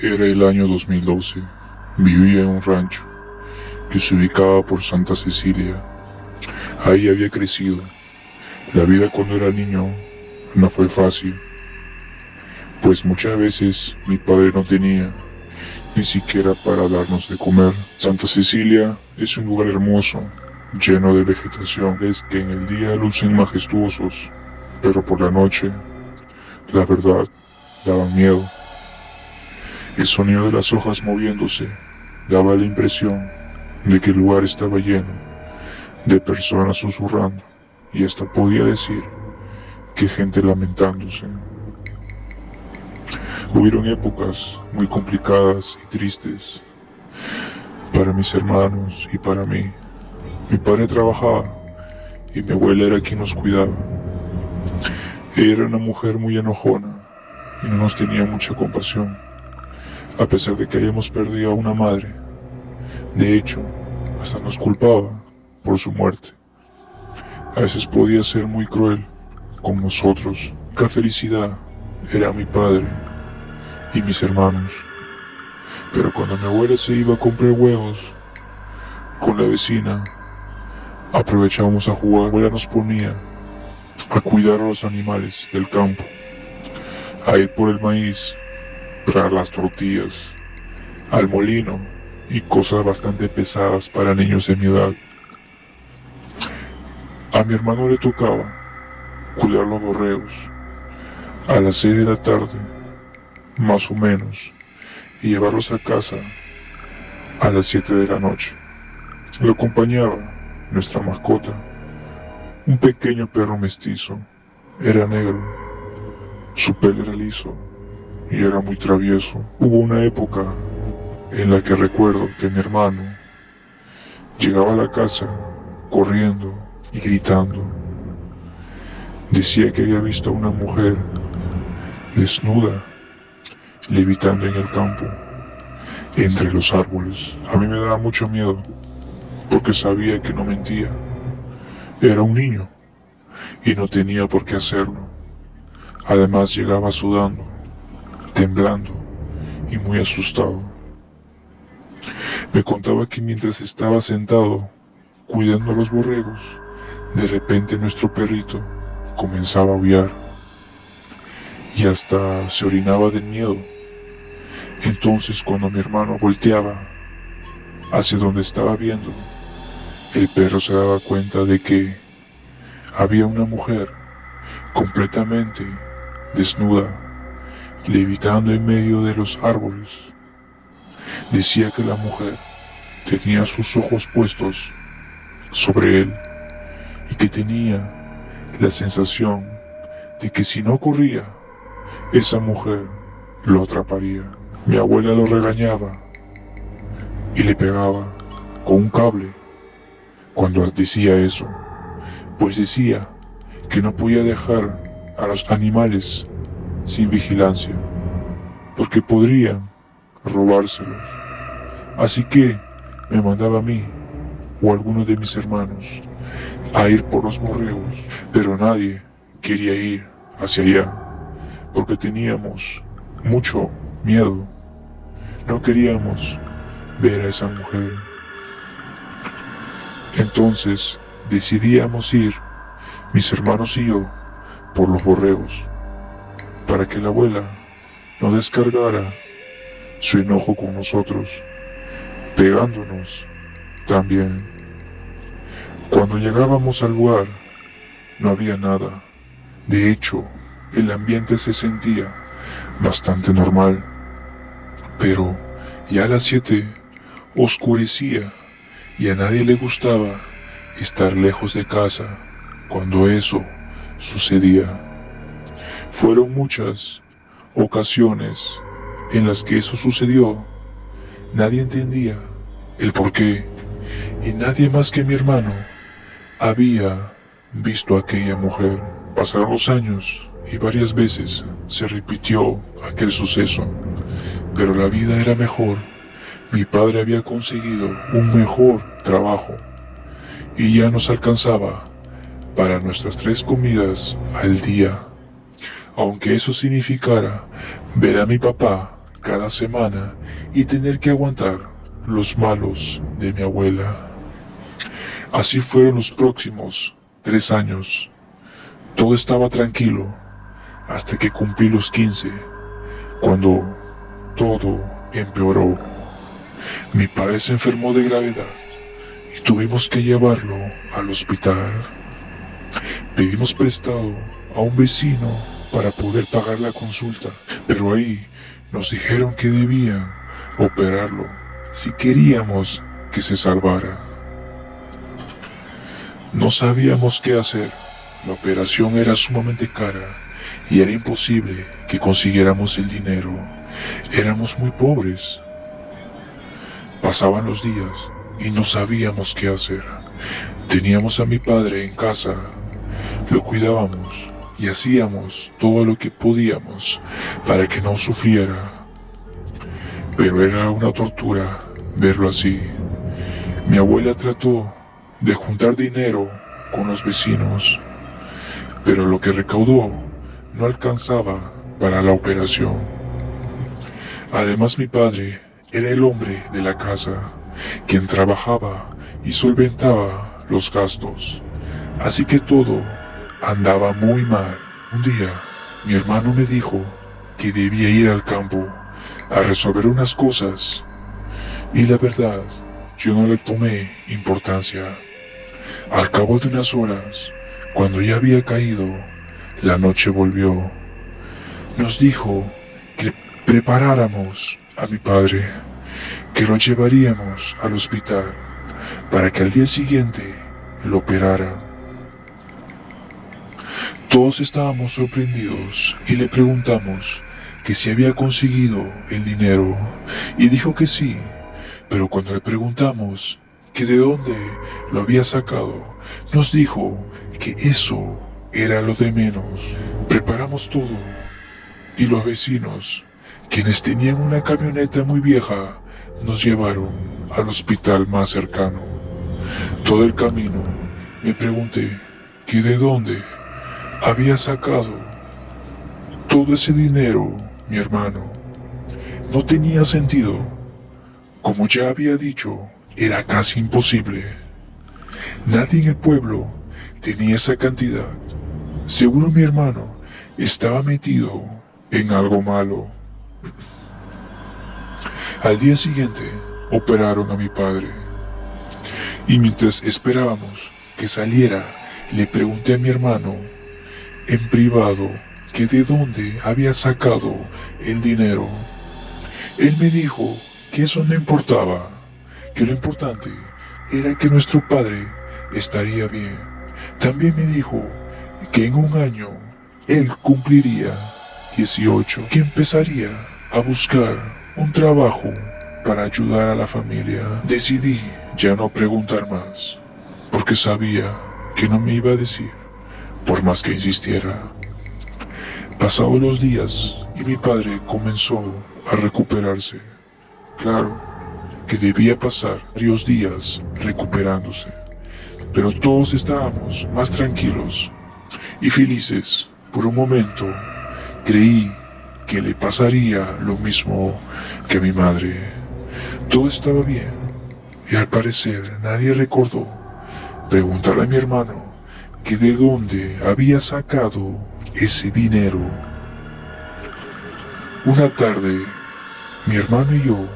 Era el año 2012. Vivía en un rancho que se ubicaba por Santa Cecilia. Ahí había crecido. La vida cuando era niño no fue fácil, pues muchas veces mi padre no tenía ni siquiera para darnos de comer. Santa Cecilia es un lugar hermoso, lleno de vegetación. Es que en el día lucen majestuosos, pero por la noche, la verdad, daban miedo. El sonido de las hojas moviéndose daba la impresión de que el lugar estaba lleno de personas susurrando, y hasta podía decir que gente lamentándose. Hubieron épocas muy complicadas y tristes para mis hermanos y para mí. Mi padre trabajaba y mi abuela era quien nos cuidaba. Ella era una mujer muy enojona y no nos tenía mucha compasión, a pesar de que hayamos perdido a una madre. De hecho, hasta nos culpaba por su muerte. A veces podía ser muy cruel con nosotros. La felicidad era mi padre y mis hermanos. Pero cuando mi abuela se iba a comprar huevos con la vecina, aprovechábamos a jugar. Mi abuela nos ponía a cuidar a los animales del campo, a ir por el maíz, traer las tortillas, al molino y cosas bastante pesadas para niños de mi edad. A mi hermano le tocaba cuidar los borregos a las 6 de la tarde, más o menos, y llevarlos a casa a las 7 de la noche. Lo acompañaba nuestra mascota, un pequeño perro mestizo. Era negro, su pelo era liso y era muy travieso. Hubo una época en la que recuerdo que mi hermano llegaba a la casa corriendo y gritando. Decía que había visto a una mujer desnuda levitando en el campo, entre los árboles. A mí me daba mucho miedo, porque sabía que no mentía. Era un niño y no tenía por qué hacerlo. Además llegaba sudando, temblando y muy asustado. Me contaba que mientras estaba sentado cuidando a los borregos, de repente nuestro perrito comenzaba a aullar y hasta se orinaba del miedo. Entonces, cuando mi hermano volteaba hacia donde estaba viendo, el perro se daba cuenta de que había una mujer completamente desnuda, levitando en medio de los árboles. Decía que la mujer tenía sus ojos puestos sobre él y que tenía la sensación de que si no corría, esa mujer lo atraparía. Mi abuela lo regañaba y le pegaba con un cable cuando decía eso, pues decía que no podía dejar a los animales sin vigilancia, porque podrían robárselos. Así que me mandaba a mí o a alguno de mis hermanos a ir por los borregos, pero nadie quería ir hacia allá, porque teníamos mucho miedo. No queríamos ver a esa mujer. Entonces decidíamos ir, mis hermanos y yo, por los borregos, para que la abuela no descargara su enojo con nosotros, pegándonos también. Cuando llegábamos al lugar, no había nada. De hecho, el ambiente se sentía bastante normal. Pero ya a las 7 oscurecía y a nadie le gustaba estar lejos de casa cuando eso sucedía. Fueron muchas ocasiones en las que eso sucedió. Nadie entendía el porqué y nadie más que mi hermano había visto a aquella mujer. Pasaron los años y varias veces se repitió aquel suceso, pero la vida era mejor. Mi padre había conseguido un mejor trabajo y ya nos alcanzaba para nuestras 3 comidas al día, aunque eso significara ver a mi papá cada semana y tener que aguantar los malos de mi abuela. Así fueron los próximos 3 años. Todo estaba tranquilo hasta que cumplí los 15, cuando todo empeoró. Mi padre se enfermó de gravedad y tuvimos que llevarlo al hospital. Pedimos prestado a un vecino para poder pagar la consulta, pero ahí nos dijeron que debían operarlo si queríamos que se salvara. No sabíamos qué hacer. La operación era sumamente cara y era imposible que consiguiéramos el dinero. Éramos muy pobres. Pasaban los días y no sabíamos qué hacer. Teníamos a mi padre en casa, lo cuidábamos y hacíamos todo lo que podíamos para que no sufriera. Pero era una tortura verlo así. Mi abuela trató de juntar dinero con los vecinos, pero lo que recaudó no alcanzaba para la operación. Además, mi padre era el hombre de la casa, quien trabajaba y solventaba los gastos, así que todo andaba muy mal. Un día, mi hermano me dijo que debía ir al campo a resolver unas cosas, y la verdad, yo no le tomé importancia. Al cabo de unas horas, cuando ya había caído, la noche volvió. Nos dijo que preparáramos a mi padre, que lo llevaríamos al hospital para que al día siguiente lo operaran. Todos estábamos sorprendidos y le preguntamos que si había conseguido el dinero y dijo que sí, pero cuando le preguntamos que de dónde lo había sacado, nos dijo que eso era lo de menos. Preparamos todo y los vecinos, quienes tenían una camioneta muy vieja, nos llevaron al hospital más cercano. Todo el camino me pregunté que de dónde había sacado todo ese dinero mi hermano. No tenía sentido. Como ya había dicho, era casi imposible. Nadie en el pueblo tenía esa cantidad. Seguro mi hermano estaba metido en algo malo. Al día siguiente operaron a mi padre. Y mientras esperábamos que saliera, le pregunté a mi hermano en privado que de dónde había sacado el dinero. Él me dijo que eso no importaba, que lo importante era que nuestro padre estaría bien. También me dijo que en un año él cumpliría 18, que empezaría a buscar un trabajo para ayudar a la familia. Decidí ya no preguntar más, porque sabía que no me iba a decir, por más que insistiera. Pasaron los días y mi padre comenzó a recuperarse. Claro que debía pasar varios días recuperándose, pero todos estábamos más tranquilos y felices. Por un momento creí que le pasaría lo mismo que a mi madre. Todo estaba bien y al parecer nadie recordó preguntarle a mi hermano que de dónde había sacado ese dinero. Una tarde, mi hermano y yo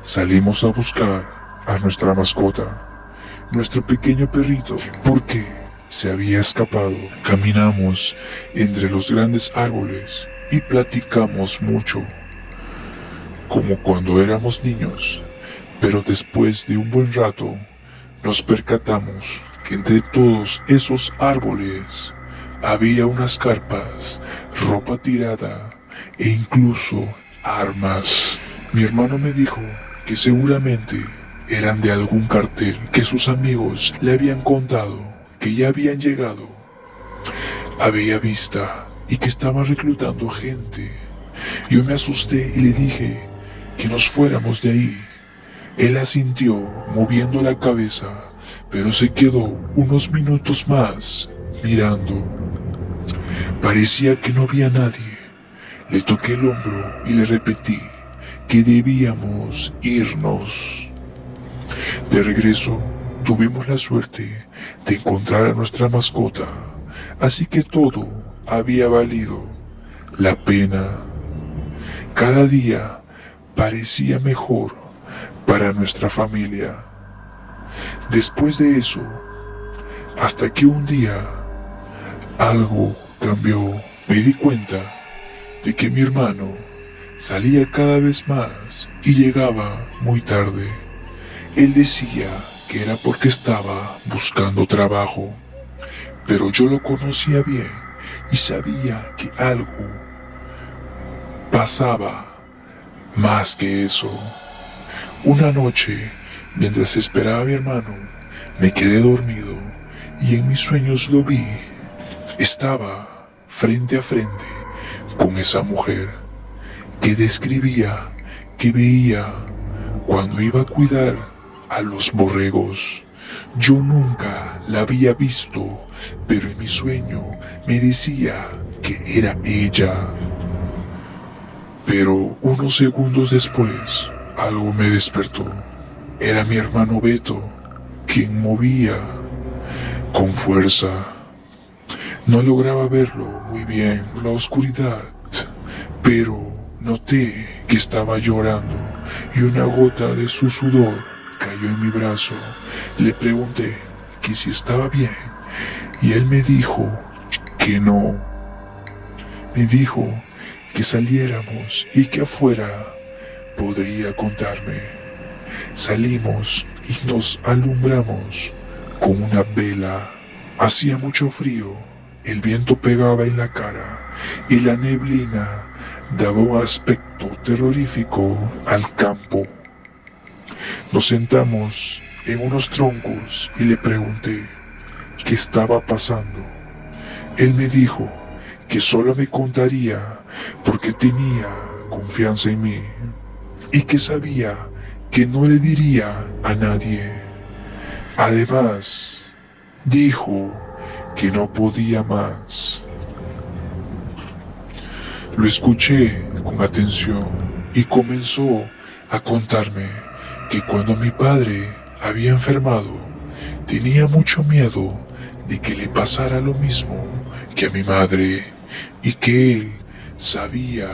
salimos a buscar a nuestra mascota, nuestro pequeño perrito, porque se había escapado. Caminamos entre los grandes árboles y platicamos mucho, como cuando éramos niños, pero después de un buen rato nos percatamos que entre todos esos árboles había unas carpas, ropa tirada e incluso armas. Mi hermano me dijo que seguramente eran de algún cartel que sus amigos le habían contado que ya habían llegado a Bella Vista y que estaban reclutando gente. Yo me asusté y le dije que nos fuéramos de ahí. Él asintió moviendo la cabeza, pero se quedó unos minutos más mirando. Parecía que no había nadie. Le toqué el hombro y le repetí que debíamos irnos. De regreso, tuvimos la suerte de encontrar a nuestra mascota, así que todo había valido la pena. Cada día parecía mejor para nuestra familia. Después de eso, hasta que un día algo cambió, me di cuenta de que mi hermano salía cada vez más y llegaba muy tarde. Él decía que era porque estaba buscando trabajo, pero yo lo conocía bien y sabía que algo pasaba más que eso. Una noche, mientras esperaba a mi hermano, me quedé dormido y en mis sueños lo vi. Estaba frente a frente con esa mujer que describía que veía cuando iba a cuidar a los borregos. Yo nunca la había visto, pero en mi sueño me decía que era ella. Pero unos segundos después, algo me despertó. Era mi hermano Beto, quien movía con fuerza. No lograba verlo muy bien por la oscuridad, pero noté que estaba llorando y una gota de su sudor cayó en mi brazo. Le pregunté que si estaba bien y él me dijo que no. Me dijo que saliéramos y que afuera podría contarme. Salimos y nos alumbramos con una vela. Hacía mucho frío, el viento pegaba en la cara y la neblina daba un aspecto terrorífico al campo. Nos sentamos en unos troncos y le pregunté qué estaba pasando. Él me dijo que solo me contaría porque tenía confianza en mí y que sabía que no le diría a nadie. Además, dijo que no podía más. Lo escuché con atención y comenzó a contarme que cuando mi padre había enfermado, tenía mucho miedo de que le pasara lo mismo que a mi madre y que él sabía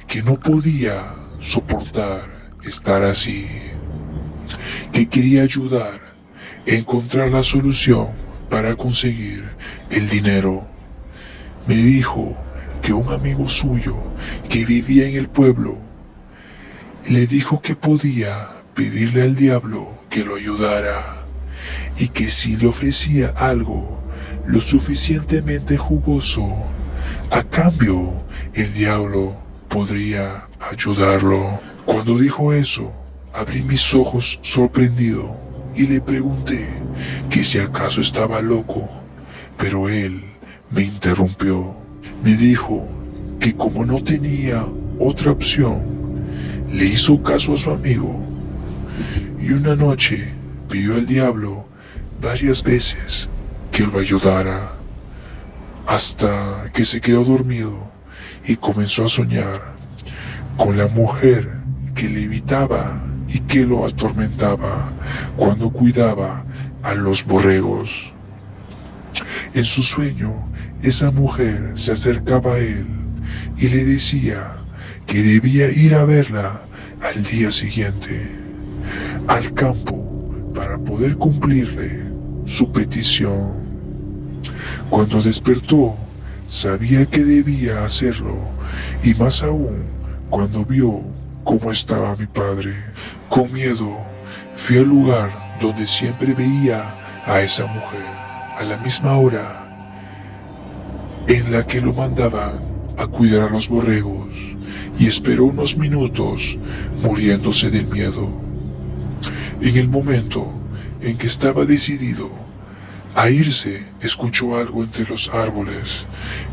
que no podía soportar estar así, que quería ayudar a encontrar la solución para conseguir el dinero. Me dijo que un amigo suyo que vivía en el pueblo le dijo que podía pedirle al diablo que lo ayudara y que si le ofrecía algo lo suficientemente jugoso, a cambio el diablo podría ayudarlo. Cuando dijo eso, abrí mis ojos sorprendido y le pregunté que si acaso estaba loco, pero él me interrumpió. Me dijo que como no tenía otra opción, le hizo caso a su amigo y una noche pidió al diablo varias veces que lo ayudara, hasta que se quedó dormido y comenzó a soñar con la mujer que le evitaba y que lo atormentaba cuando cuidaba a los borregos. En su sueño, esa mujer se acercaba a él y le decía que debía ir a verla al día siguiente, al campo, para poder cumplirle su petición. Cuando despertó, sabía que debía hacerlo, y más aún cuando vio cómo estaba mi padre. Con miedo, fui al lugar donde siempre veía a esa mujer, a la misma hora en la que lo mandaban a cuidar a los borregos, y esperó unos minutos muriéndose del miedo. En el momento en que estaba decidido a irse, escuchó algo entre los árboles,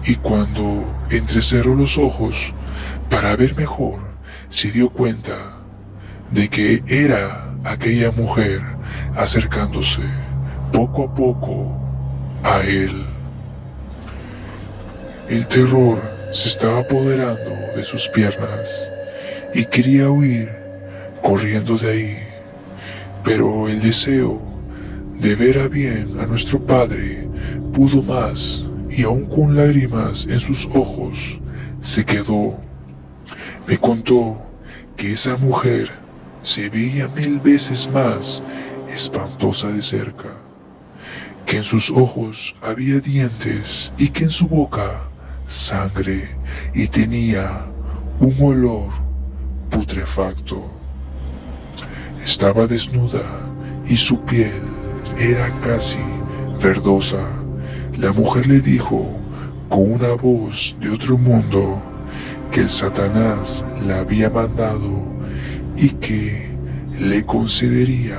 y cuando entrecerró los ojos para ver mejor, se dio cuenta de que era aquella mujer acercándose poco a poco a él. El terror se estaba apoderando de sus piernas y quería huir corriendo de ahí, pero el deseo de ver a bien a nuestro padre pudo más y aún con lágrimas en sus ojos se quedó. Me contó que esa mujer se veía 1000 veces más espantosa de cerca, que en sus ojos había dientes y que en su boca sangre y tenía un olor putrefacto. Estaba desnuda y su piel era casi verdosa. La mujer le dijo con una voz de otro mundo que el Satanás la había mandado y que le concedería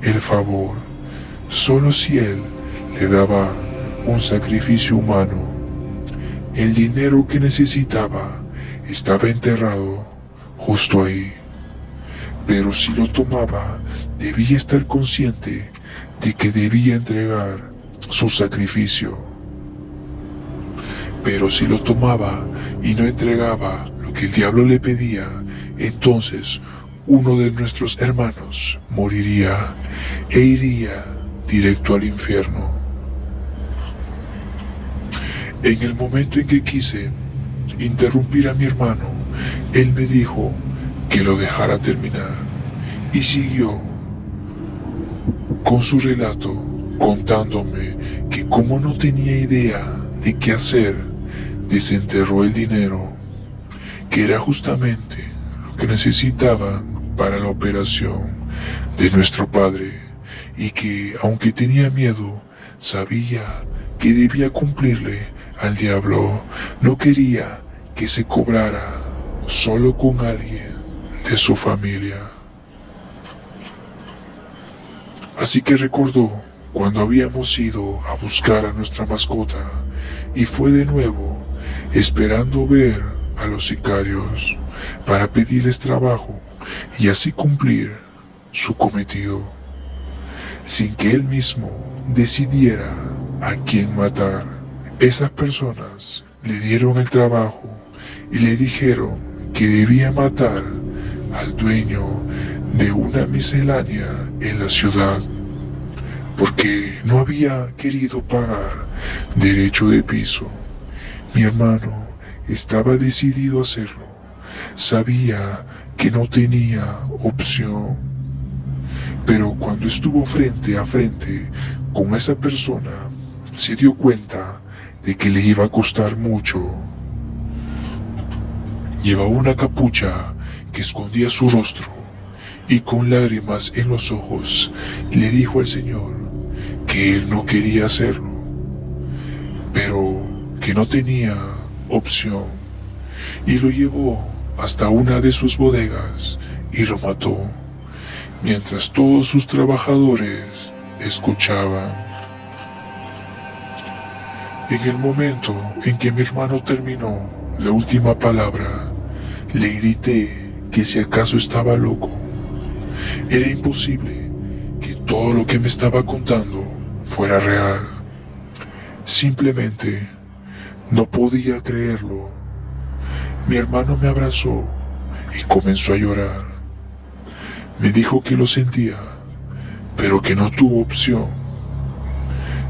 el favor solo si él le daba un sacrificio humano. El dinero que necesitaba estaba enterrado justo ahí, pero si lo tomaba debía estar consciente de que debía entregar su sacrificio. Pero si lo tomaba y no entregaba lo que el diablo le pedía, entonces uno de nuestros hermanos moriría e iría directo al infierno. En el momento en que quise interrumpir a mi hermano, él me dijo que lo dejara terminar y siguió con su relato contándome que como no tenía idea de qué hacer, desenterró el dinero, que era justamente lo que necesitaba para la operación de nuestro padre, y que aunque tenía miedo, sabía que debía cumplirle al diablo. No quería que se cobrara solo con alguien de su familia. Así que recordó cuando habíamos ido a buscar a nuestra mascota y fue de nuevo esperando ver a los sicarios para pedirles trabajo y así cumplir su cometido, sin que él mismo decidiera a quién matar. Esas personas le dieron el trabajo y le dijeron que debía matar al dueño de una miscelánea en la ciudad, porque no había querido pagar derecho de piso. Mi hermano estaba decidido a hacerlo. Sabía que no tenía opción, pero cuando estuvo frente a frente con esa persona, se dio cuenta de que le iba a costar mucho. Llevaba una capucha que escondía su rostro y con lágrimas en los ojos le dijo al Señor que él no quería hacerlo, pero que no tenía opción, y lo llevó hasta una de sus bodegas y lo mató, mientras todos sus trabajadores escuchaban. En el momento en que mi hermano terminó la última palabra, le grité que si acaso estaba loco. Era imposible que todo lo que me estaba contando fuera real. Simplemente no podía creerlo. Mi hermano me abrazó y comenzó a llorar. Me dijo que lo sentía, pero que no tuvo opción.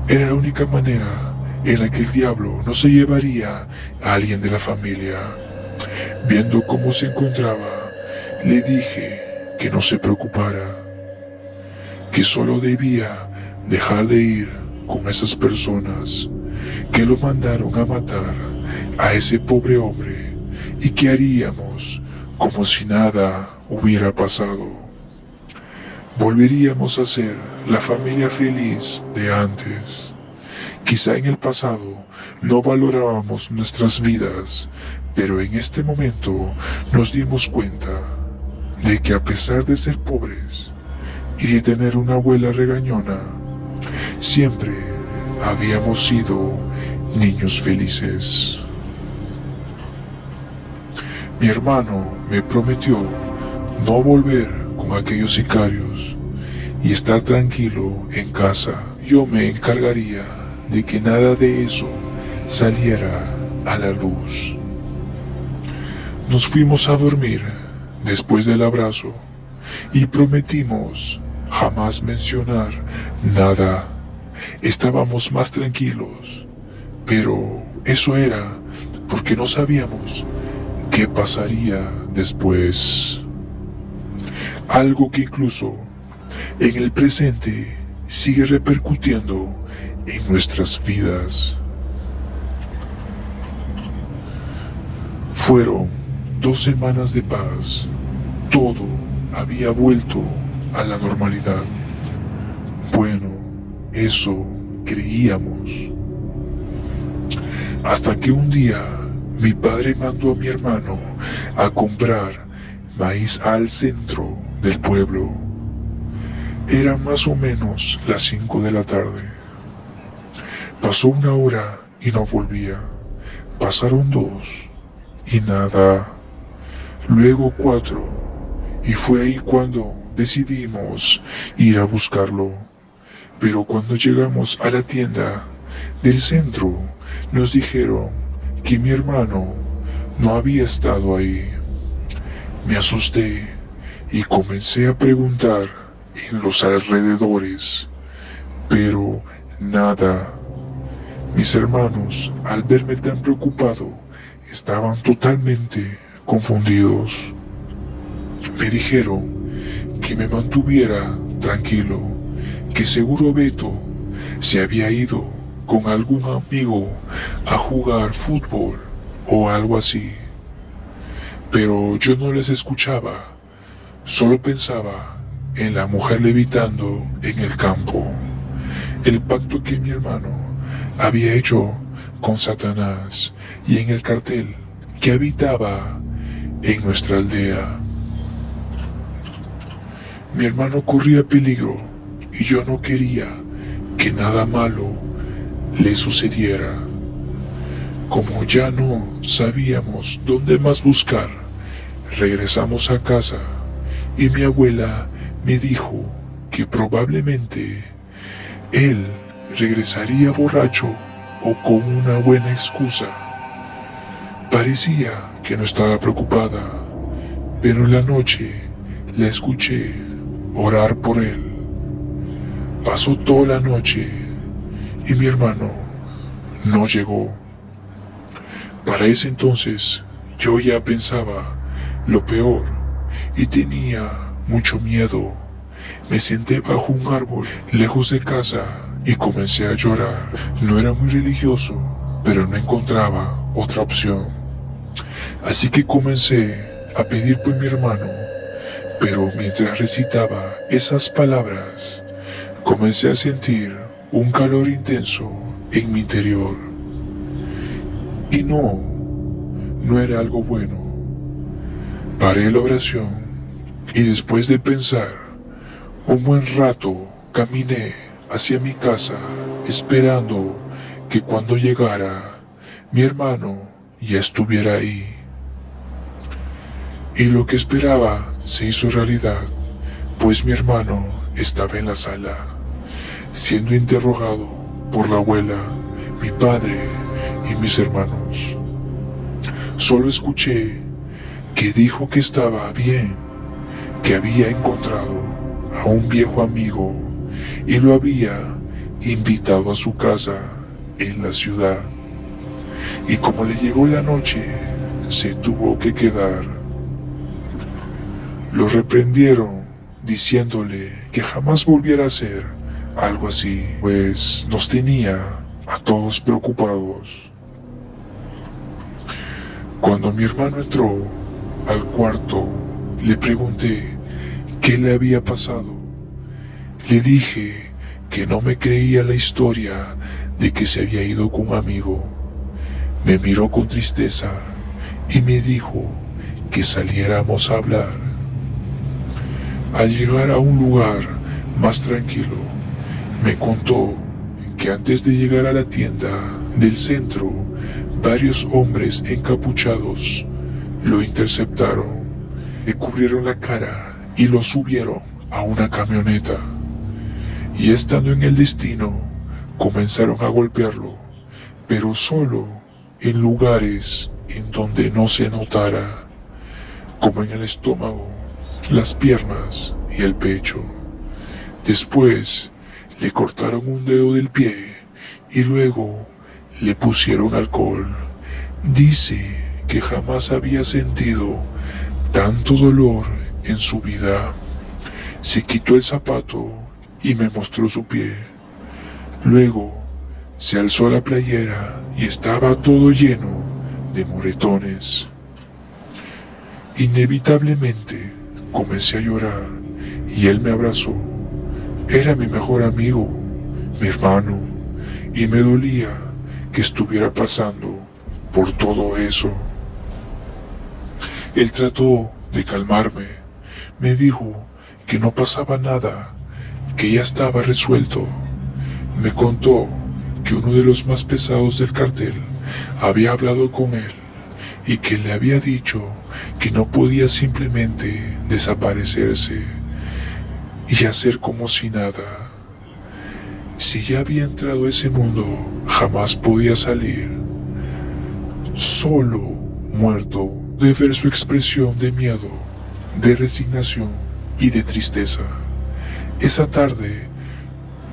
Era la única manera en la que el diablo no se llevaría a alguien de la familia. Viendo cómo se encontraba, le dije que no se preocupara, que solo debía dejar de ir con esas personas que lo mandaron a matar a ese pobre hombre, y que haríamos como si nada hubiera pasado. Volveríamos a ser la familia feliz de antes. Quizá en el pasado no valorábamos nuestras vidas, pero en este momento nos dimos cuenta de que a pesar de ser pobres y de tener una abuela regañona, siempre habíamos sido niños felices. Mi hermano me prometió no volver con aquellos sicarios y estar tranquilo en casa. Yo me encargaría de que nada de eso saliera a la luz. Nos fuimos a dormir después del abrazo y prometimos jamás mencionar nada. Estábamos más tranquilos, pero eso era porque no sabíamos qué pasaría después. Algo que incluso en el presente sigue repercutiendo en nuestras vidas. Fueron 2 semanas de paz. Todo había vuelto a la normalidad. Bueno, eso creíamos. Hasta que un día mi padre mandó a mi hermano a comprar maíz al centro del pueblo. Eran más o menos las 5 de la tarde. Pasó 1 hora y no volvía. Pasaron 2 y nada. Luego 4 y fue ahí cuando decidimos ir a buscarlo. Pero cuando llegamos a la tienda del centro nos dijeron que mi hermano no había estado ahí. Me asusté y comencé a preguntar en los alrededores, pero nada. Mis hermanos, al verme tan preocupado, estaban totalmente confundidos. Me dijeron que me mantuviera tranquilo, que seguro Beto se había ido con algún amigo a jugar fútbol o algo así. Pero yo no les escuchaba, solo pensaba en la mujer levitando en el campo, el pacto que mi hermano había hecho con Satanás y en el cartel que habitaba en nuestra aldea. Mi hermano corría peligro y yo no quería que nada malo le sucediera. Como ya no sabíamos dónde más buscar, regresamos a casa y mi abuela me dijo que probablemente él regresaría borracho o con una buena excusa. Parecía que no estaba preocupada, pero en la noche la escuché orar por él. Pasó toda la noche y mi hermano no llegó. Para ese entonces yo ya pensaba lo peor y tenía mucho miedo. Me senté bajo un árbol lejos de casa y comencé a llorar. No era muy religioso, pero no encontraba otra opción. Así que comencé a pedir por mi hermano, pero mientras recitaba esas palabras, comencé a sentir un calor intenso en mi interior. Y no era algo bueno. Paré la oración y después de pensar un buen rato, caminé hacia mi casa esperando que cuando llegara mi hermano ya estuviera ahí. Y lo que esperaba se hizo realidad, pues mi hermano estaba en la sala, siendo interrogado por la abuela, mi padre y mis hermanos. Solo escuché que dijo que estaba bien, que había encontrado a un viejo amigo y lo había invitado a su casa en la ciudad. Y como le llegó la noche, se tuvo que quedar. Lo reprendieron diciéndole que jamás volviera a hacer algo así, pues nos tenía a todos preocupados. Cuando mi hermano entró al cuarto, le pregunté qué le había pasado. Le dije que no me creía la historia de que se había ido con un amigo. Me miró con tristeza y me dijo que saliéramos a hablar. Al llegar a un lugar más tranquilo, me contó que antes de llegar a la tienda del centro, varios hombres encapuchados lo interceptaron, le cubrieron la cara y lo subieron a una camioneta. Y estando en el destino, comenzaron a golpearlo, pero solo en lugares en donde no se notara. como en el estómago, las piernas y el pecho. Después le cortaron un dedo del pie y luego le pusieron alcohol. Dice que jamás había sentido tanto dolor en su vida. Se quitó el zapato y me mostró su pie. Luego se alzó la playera y estaba todo lleno de moretones. Inevitablemente comencé a llorar y él me abrazó. Era mi mejor amigo, mi hermano, y me dolía que estuviera pasando por todo eso. Él trató de calmarme. Me dijo que no pasaba nada, que ya estaba resuelto. Me contó que uno de los más pesados del cartel había hablado con él y que le había dicho que no podía simplemente desaparecerse y hacer como si nada. Si ya había entrado a ese mundo, jamás podía salir. Solo muerto de ver su expresión de miedo, de resignación y de tristeza. Esa tarde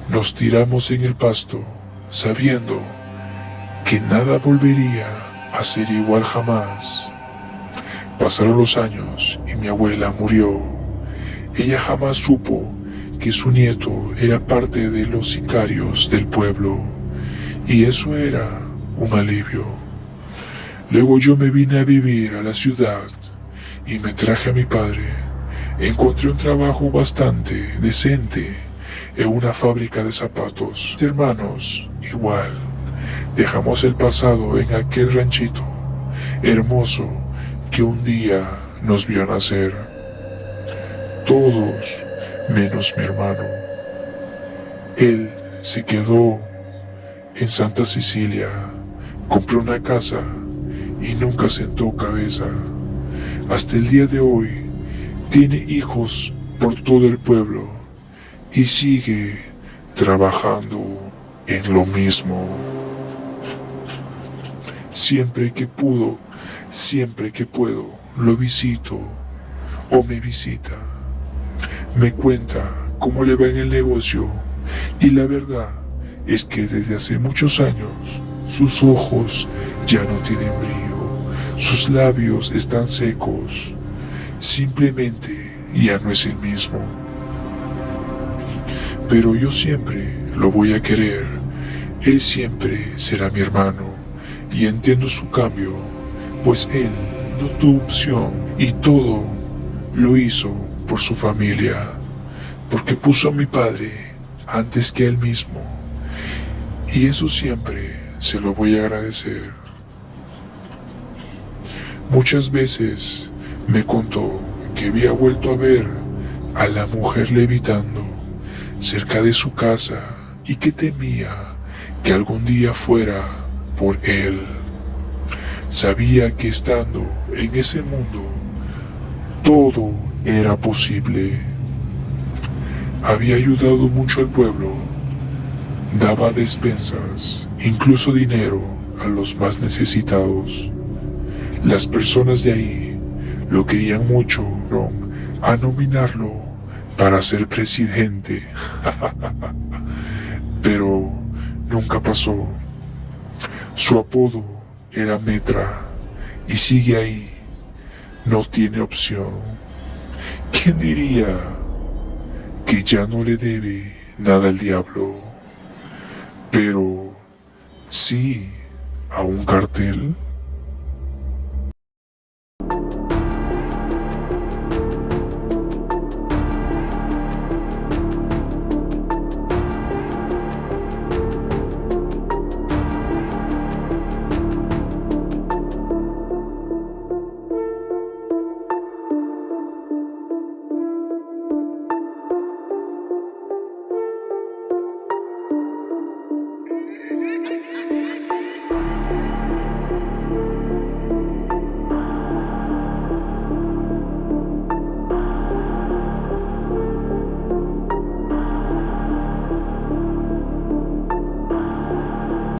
nos tiramos en el pasto, sabiendo que nada volvería a ser igual jamás. Pasaron los años y mi abuela murió. Ella jamás supo que su nieto era parte de los sicarios del pueblo, y eso era un alivio. Luego yo me vine a vivir a la ciudad y me traje a mi padre. Encontré un trabajo bastante decente en una fábrica de zapatos. Hermanos, igual. Dejamos el pasado en aquel ranchito hermoso que un día nos vio nacer. Todos menos mi hermano. Él se quedó en Santa Cecilia, compró una casa y nunca sentó cabeza. Hasta el día de hoy tiene hijos por todo el pueblo y sigue trabajando en lo mismo. Siempre que puedo, siempre que puedo, lo visito o me visita. Me cuenta cómo le va en el negocio y la verdad es que desde hace muchos años sus ojos ya no tienen brillo, sus labios están secos, simplemente ya no es el mismo. Pero yo siempre lo voy a querer, él siempre será mi hermano y entiendo su cambio, pues él no tuvo opción y todo lo hizo por su familia, porque puso a mi padre antes que él mismo, y eso siempre se lo voy a agradecer. Muchas veces me contó que había vuelto a ver a la mujer levitando cerca de su casa y que temía que algún día fuera por él. Sabía que estando en ese mundo todo era posible. Había ayudado mucho al pueblo, daba despensas, incluso dinero a los más necesitados. Las personas de ahí lo querían mucho, a nominarlo para ser presidente. Pero nunca pasó. Su apodo era Metra y sigue ahí, no tiene opción. ¿Quién diría que ya no le debe nada al diablo? Pero sí a un cartel.